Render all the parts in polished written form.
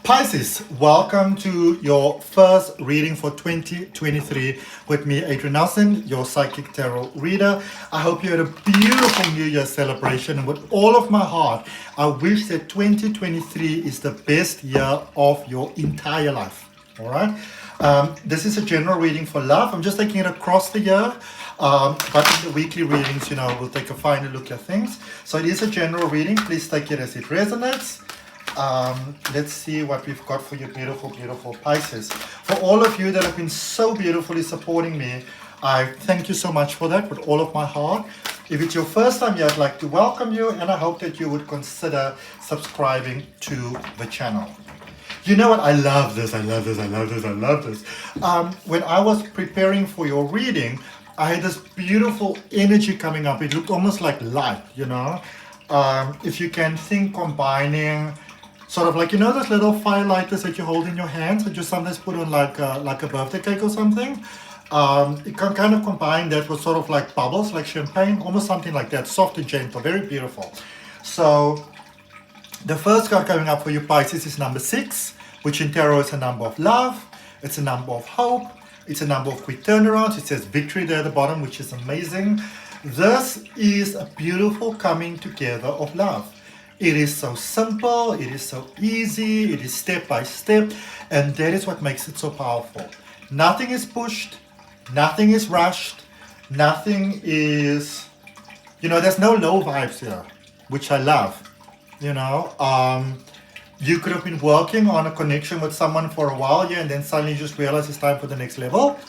Pisces, welcome to your first reading for 2023 with me, Adrian Nelson, your psychic tarot reader. I hope you had a beautiful New Year celebration, and with all of my heart, I wish that 2023 is the best year of your entire life. All right. This is a general reading for love. I'm just taking it across the year. But in the weekly readings, we'll take a final look at things. So it is a general reading. Please take it as it resonates. Let's see what we've got for you, beautiful, beautiful Pisces. For all of you that have been so beautifully supporting me, I thank you so much for that with all of my heart. If it's your first time here, I'd like to welcome you, and I hope that you would consider subscribing to the channel. You know what? I love this. When I was preparing for your reading, I had this beautiful energy coming up. It looked almost like light, If you can think combining sort of like, those little firelighters that you hold in your hands that you sometimes put on like a birthday cake or something. It can kind of combine that with sort of like bubbles, like champagne, almost something like that, soft and gentle, very beautiful. So the first card coming up for you, Pisces, is number 6, which in tarot is a number of love. It's a number of hope. It's a number of quick turnarounds. It says victory there at the bottom, which is amazing. This is a beautiful coming together of love. It is so simple, it is so easy, it is step by step, and that is what makes it so powerful. Nothing is pushed, nothing is rushed, nothing is, there's no low vibes here, which I love. You could have been working on a connection with someone for a while, and then suddenly you just realize it's time for the next level.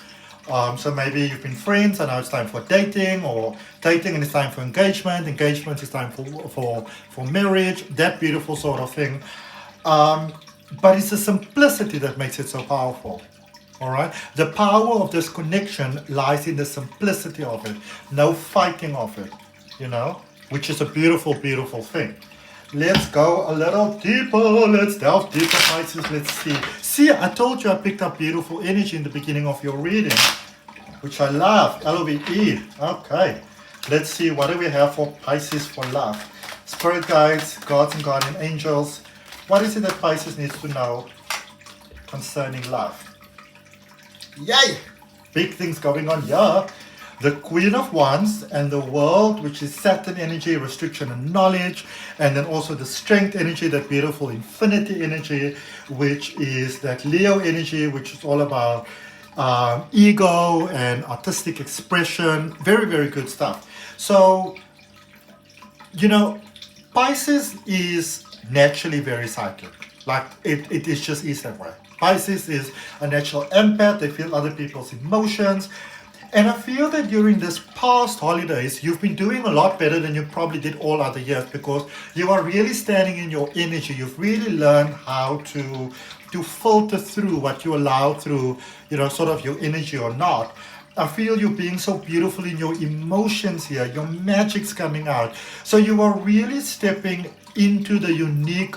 So maybe you've been friends and now it's time for dating, or dating and it's time for engagement. Engagement is time for marriage, that beautiful sort of thing. But it's the simplicity that makes it so powerful. All right. The power of this connection lies in the simplicity of it. No fighting of it, which is a beautiful, beautiful thing. Let's go a little deeper. Let's delve deeper, Pisces. Let's see. See, I told you I picked up beautiful energy in the beginning of your reading, which I love. LOVE. Okay. Let's see. What do we have for Pisces for love? Spirit guides, gods and guardian angels. What is it that Pisces needs to know concerning love? Yay! Big things going on here. The Queen of Wands and the World, which is Saturn energy, restriction and knowledge, and then also the Strength energy, that beautiful Infinity energy, which is that Leo energy, which is all about ego and artistic expression. Very, very good stuff. So, Pisces is naturally very psychic. Like, it is just is that way. Pisces is a natural empath. They feel other people's emotions. And I feel that during this past holidays, you've been doing a lot better than you probably did all other years, because you are really standing in your energy. You've really learned how to filter through what you allow through, sort of your energy or not. I feel you being so beautiful in your emotions here. Your magic's coming out. So you are really stepping into the unique,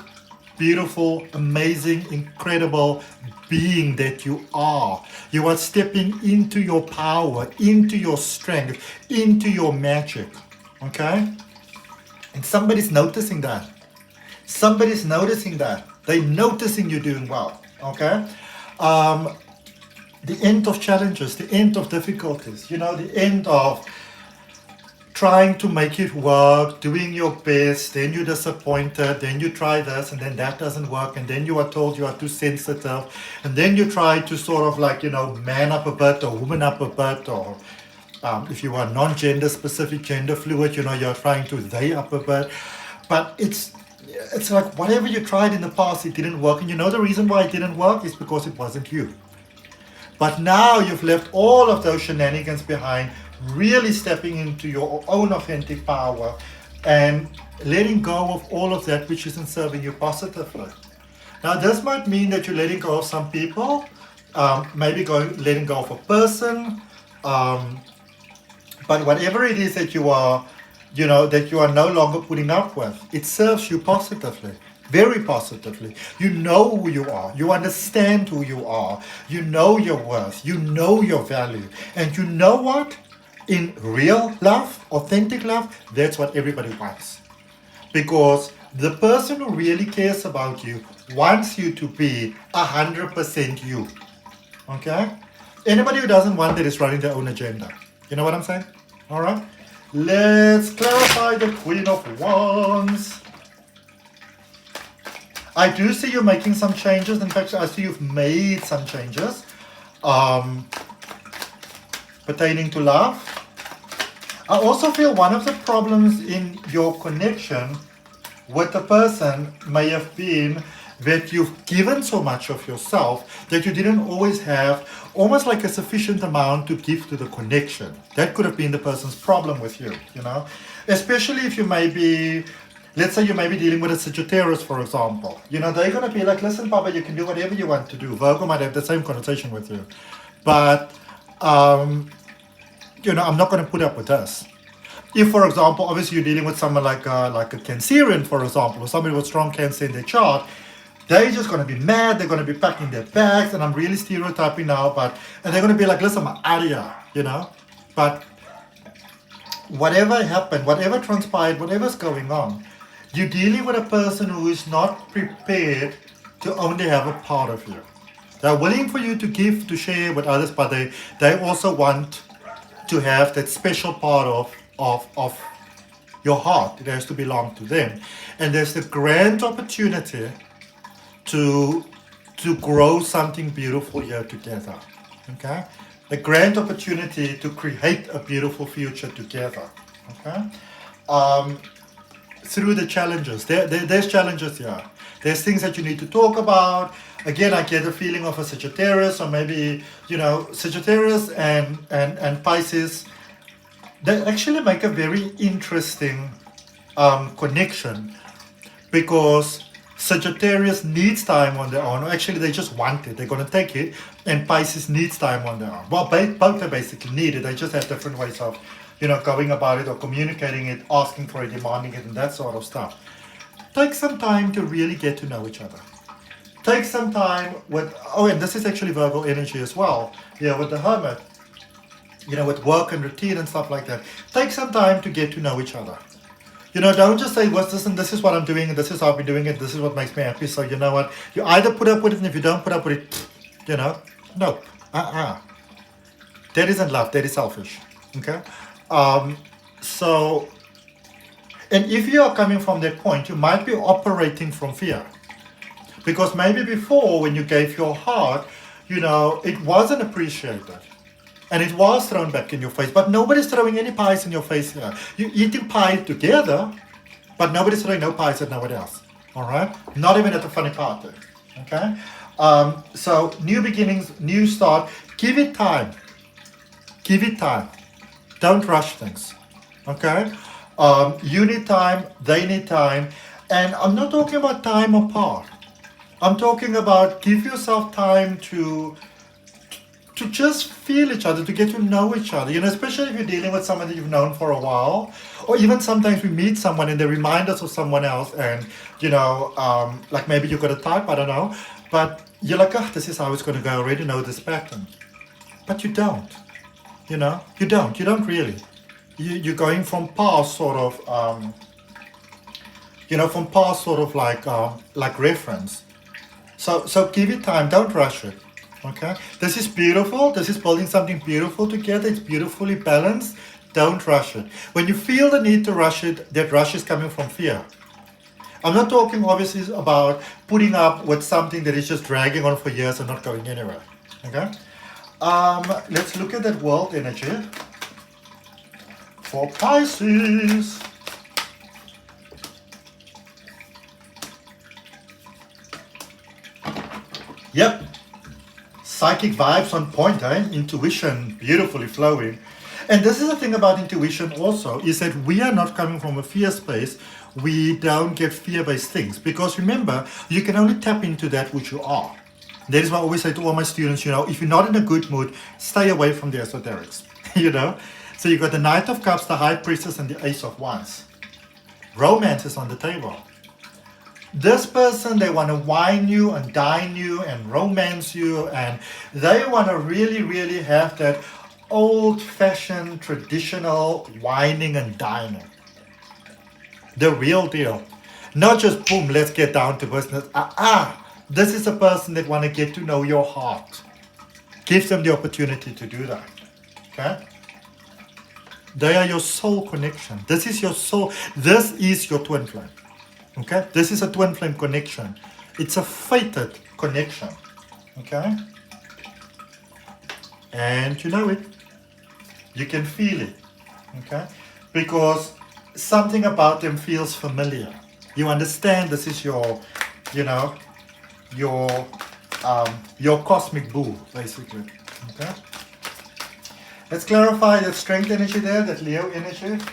beautiful, amazing, incredible being that you are. You are stepping into your power, into your strength, into your magic. Okay? And somebody's noticing that. Somebody's noticing that. They're noticing you doing well. Okay? The end of challenges, the end of difficulties, the end of trying to make it work, doing your best, then you're disappointed, then you try this, and then that doesn't work, and then you are told you are too sensitive, and then you try to sort of like, man up a bit or woman up a bit, or if you are non-gender specific, gender fluid, you're trying to they up a bit. But it's like whatever you tried in the past, it didn't work, and the reason why it didn't work is because it wasn't you. But now you've left all of those shenanigans behind, really stepping into your own authentic power and letting go of all of that which isn't serving you positively. Now, this might mean that you're letting go of some people, maybe letting go of a person, but whatever it is that you are, that you are no longer putting up with, it serves you positively. Very positively. You know who you are. You understand who you are. You know your worth. You know your value. And you know what? In real love, authentic love, that's what everybody wants. Because the person who really cares about you wants you to be 100% you. Okay? Anybody who doesn't want that is running their own agenda. You know what I'm saying? All right? Let's clarify the Queen of Wands. I do see you making some changes. In fact, I see you've made some changes pertaining to love. I also feel one of the problems in your connection with the person may have been that you've given so much of yourself that you didn't always have almost like a sufficient amount to give to the connection. That could have been the person's problem with you, you know, especially if you may be, let's say you may be dealing with a Sagittarius, for example. You know, they're going to be like, listen, Papa, you can do whatever you want to do. Virgo might have the same connotation with you. But, you know, I'm not going to put up with this. If, for example, obviously you're dealing with someone like a Cancerian, for example, or somebody with strong Cancer in their chart, they're just going to be mad, they're going to be packing their bags, and I'm really stereotyping now, and they're going to be like, listen, I'm out of here, you know? But whatever happened, whatever transpired, whatever's going on, you're dealing with a person who is not prepared to only have a part of you. They're willing for you to give, to share with others, but they also want to have that special part of your heart. It has to belong to them. And there's the grand opportunity to grow something beautiful here together. Okay? A grand opportunity to create a beautiful future together. Okay? Through the challenges. There's challenges here. There's things that you need to talk about. Again, I get a feeling of a Sagittarius, or maybe, you know, Sagittarius and Pisces, they actually make a very interesting connection, because Sagittarius needs time on their own. Actually, they just want it. They're going to take it. And Pisces needs time on their own. Well, both are basically needed. They just have different ways of, you know, going about it or communicating it, asking for it, demanding it, and that sort of stuff. Take some time to really get to know each other. Take some time with, oh, and this is actually Virgo energy as well. Yeah, with the Hermit, you know, with work and routine and stuff like that. Take some time to get to know each other. You know, don't just say, what's this, and this is what I'm doing, and this is how I've been doing it, this is what makes me happy, so you know what, you either put up with it, and if you don't put up with it, you know, no, that isn't love, that is selfish, okay? So, and if you are coming from that point, you might be operating from fear. Because maybe before, when you gave your heart, you know, it wasn't appreciated. And it was thrown back in your face. But nobody's throwing any pies in your face here. You're eating pie together, but nobody's throwing no pies at nobody else. All right? Not even at the funny party. Okay? So, new beginnings, new start. Give it time. Give it time. Don't rush things. Okay? You need time. They need time. And I'm not talking about time apart. I'm talking about give yourself time to just feel each other, to get to know each other, you know, especially if you're dealing with someone that you've known for a while, or even sometimes we meet someone and they remind us of someone else, and, you know, like maybe you've got a type, I don't know, but you're like, oh, this is how it's going to go, I already know this pattern. But you don't, you know, you don't really. You're going from past sort of, you know, from past sort of like reference. So give it time, don't rush it. Okay, this is beautiful. This is building something beautiful together. It's beautifully balanced. Don't rush it. When you feel the need to rush it, that rush is coming from fear. I'm not talking obviously about putting up with something that is just dragging on for years and not going anywhere. Okay, let's look at that world energy for Pisces. Yep. Psychic vibes on point, eh? Intuition, beautifully flowing. And this is the thing about intuition also, is that we are not coming from a fear space. We don't get fear-based things. Because remember, you can only tap into that which you are. That is why I always say to all my students, you know, if you're not in a good mood, stay away from the esoterics, you know. So you've got the Knight of Cups, the High Priestess, and the Ace of Wands. Romance is on the table. This person, they want to wine you and dine you and romance you, and they want to really, really have that old-fashioned, traditional wining and dining. The real deal. Not just, boom, let's get down to business. This is a person that want to get to know your heart. Give them the opportunity to do that. Okay? They are your soul connection. This is your soul. This is your twin flame. Okay? This is a twin flame connection. It's a fated connection. Okay? And you know it. You can feel it. Okay? Because something about them feels familiar. You understand this is your, you know, your cosmic boo, basically. Okay? Let's clarify that strength energy there, that Leo energy.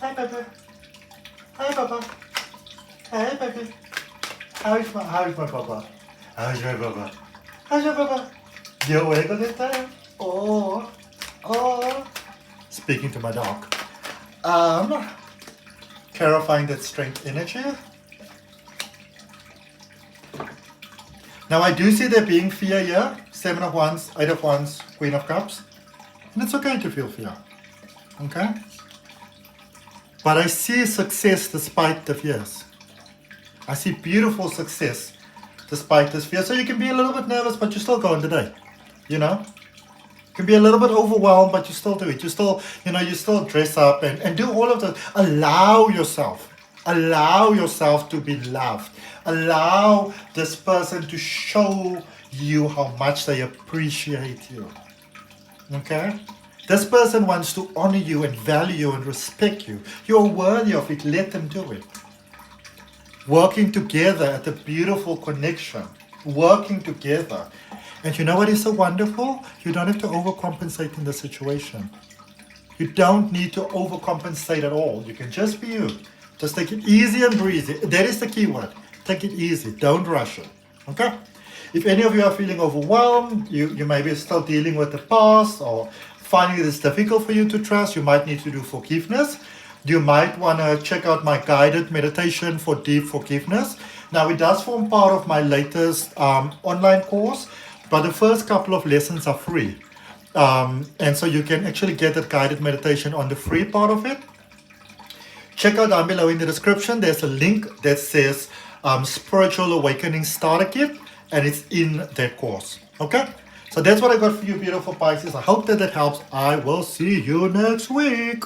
Hi, Papa. Hi, Papa. Hey, baby. How's my Papa? How's your Papa? How's your Papa? You awake all the time? Oh. Speaking to my dog. Clarifying that strength energy. Now I do see there being fear here. 7 of Wands, 8 of Wands, Queen of Cups. And it's okay to feel fear. Okay? But I see success despite the fears. I see beautiful success despite this fear. So you can be a little bit nervous, but you still go on the day. You know? You can be a little bit overwhelmed, but you still do it. You still, you still dress up and do all of that. Allow yourself to be loved. Allow this person to show you how much they appreciate you. Okay? This person wants to honor you and value you and respect you. You're worthy of it. Let them do it. Working together at a beautiful connection. Working together. And you know what is so wonderful? You don't have to overcompensate in the situation. You don't need to overcompensate at all. You can just be you. Just take it easy and breezy. That is the key word. Take it easy. Don't rush it. Okay? If any of you are feeling overwhelmed, you may be still dealing with the past or finding it is difficult for you to trust, you might need to do forgiveness. You might want to check out my guided meditation for deep forgiveness. Now, it does form part of my latest online course, but the first couple of lessons are free. And so you can actually get that guided meditation on the free part of it. Check out down below in the description. There's a link that says Spiritual Awakening Starter Kit, and it's in that course. Okay? So that's what I got for you, beautiful Pisces. I hope that helps. I will see you next week.